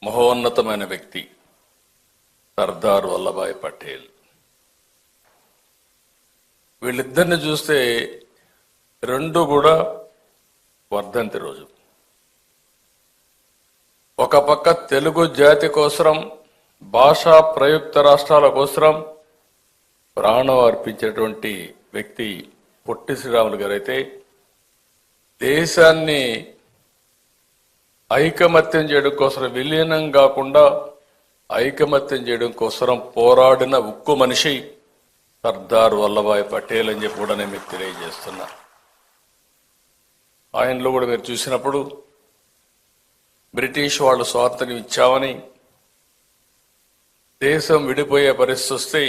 మహోన్నతమైన వ్యక్తి సర్దార్ వల్లభాయ్ పటేల్. వీళ్ళిద్దరిని చూస్తే రెండు కూడా వర్ధంతి రోజు. ఒక పక్క తెలుగు జాతి కోసరం, భాషా ప్రయుక్త రాష్ట్రాల కోసరం ప్రాణం అర్పించేటువంటి వ్యక్తి పొట్టి శ్రీరాములు గారైతే, దేశాన్ని ఐకమత్యం చేయడం కోసం, విలీనం కాకుండా ఐకమత్యం చేయడం కోసం పోరాడిన ఉక్కు మనిషి సర్దార్ వల్లభాయ్ పటేల్ అని చెప్పి కూడా నేను మీకు తెలియజేస్తున్నా. ఆయనలో కూడా మీరు చూసినప్పుడు బ్రిటిష్ వాళ్ళు స్వాతంత్ర్యం ఇచ్చామని దేశం విడిపోయే పరిస్థితి వస్తే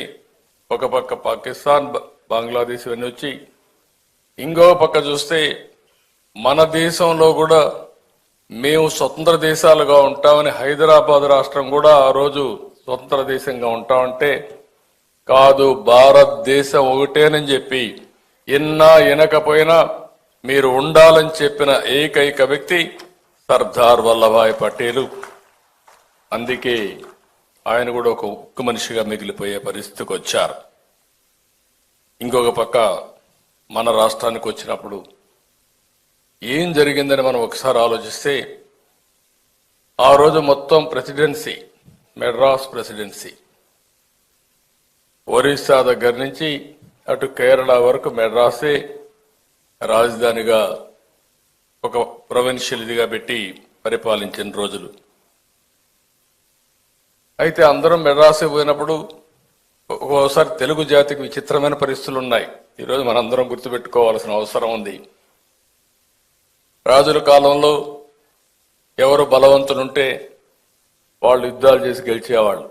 ఒక పక్క పాకిస్తాన్, బంగ్లాదేశ్ ఇవన్నీ వచ్చి, ఇంకో పక్క చూస్తే మన దేశంలో కూడా మేము స్వతంత్ర దేశాలుగా ఉంటామని హైదరాబాద్ రాష్ట్రం కూడా ఆ రోజు స్వతంత్ర దేశంగా ఉంటామంటే, కాదు భారతదేశం ఒకటేనని చెప్పి ఎన్నా ఎనకపోయినా మీరు ఉండాలని చెప్పిన ఏకైక వ్యక్తి సర్దార్ వల్లభాయ్ పటేల్. అందుకే ఆయన కూడా ఒక ఉక్కు మనిషిగా మిగిలిపోయే పరిస్థితికి వచ్చారు. ఇంకొక పక్క మన రాష్ట్రానికి వచ్చినప్పుడు ఏం జరిగిందని మనం ఒకసారి ఆలోచిస్తే, ఆ రోజు మొత్తం ప్రెసిడెన్సీ మెడ్రాస్ ప్రెసిడెన్సీ, ఒరిస్సా దగ్గర నుంచి అటు కేరళ వరకు మెడ్రాసే రాజధానిగా ఒక ప్రొవిన్షియల్ ఇదిగా పెట్టి పరిపాలించిన రోజులు. అయితే అందరం మెడ్రాసే పోయినప్పుడు ఒక్కోసారి తెలుగు జాతికి విచిత్రమైన పరిస్థితులు ఉన్నాయి. ఈరోజు మనందరం గుర్తుపెట్టుకోవాల్సిన అవసరం ఉంది. రాజుల కాలంలో ఎవరు బలవంతులుంటే వాళ్ళు యుద్ధాలు చేసి గెలిచేవాళ్ళు.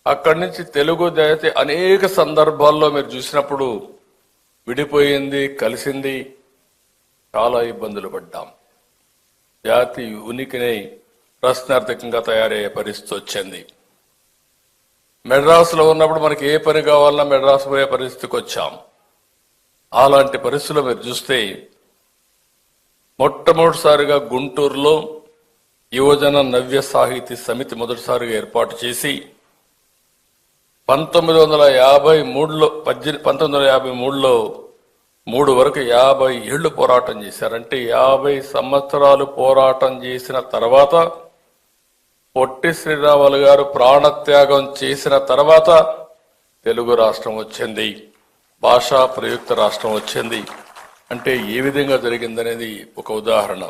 అక్కడి నుంచి తెలుగు జాతి అనేక సందర్భాల్లో మీరు చూసినప్పుడు విడిపోయింది, కలిసింది, చాలా ఇబ్బందులు పడ్డాం. జాతి ఉనికిని ప్రశ్నార్థకంగా తయారయ్యే పరిస్థితి వచ్చింది. మెడ్రాస్లో ఉన్నప్పుడు మనకి ఏ పని కావాలన్నా మెడ్రాస్ పోయే పరిస్థితికి వచ్చాం. అలాంటి పరిస్థితుల్లో మీరు చూస్తే మొట్టమొదటిసారిగా గుంటూరులో యువజన నవ్య సాహితీ సమితి మొదటిసారిగా ఏర్పాటు చేసి 1953లో 3 వరకు 50 ఏళ్లు పోరాటం చేశారంటే 50 సంవత్సరాలు పోరాటం చేసిన తర్వాత పొట్టి శ్రీరాములు గారు ప్రాణత్యాగం చేసిన తర్వాత తెలుగు రాష్ట్రం వచ్చింది, భాషా ప్రయుక్త రాష్ట్రం వచ్చింది. అంటే ఏ విధంగా జరిగిందనేది ఒక ఉదాహరణ.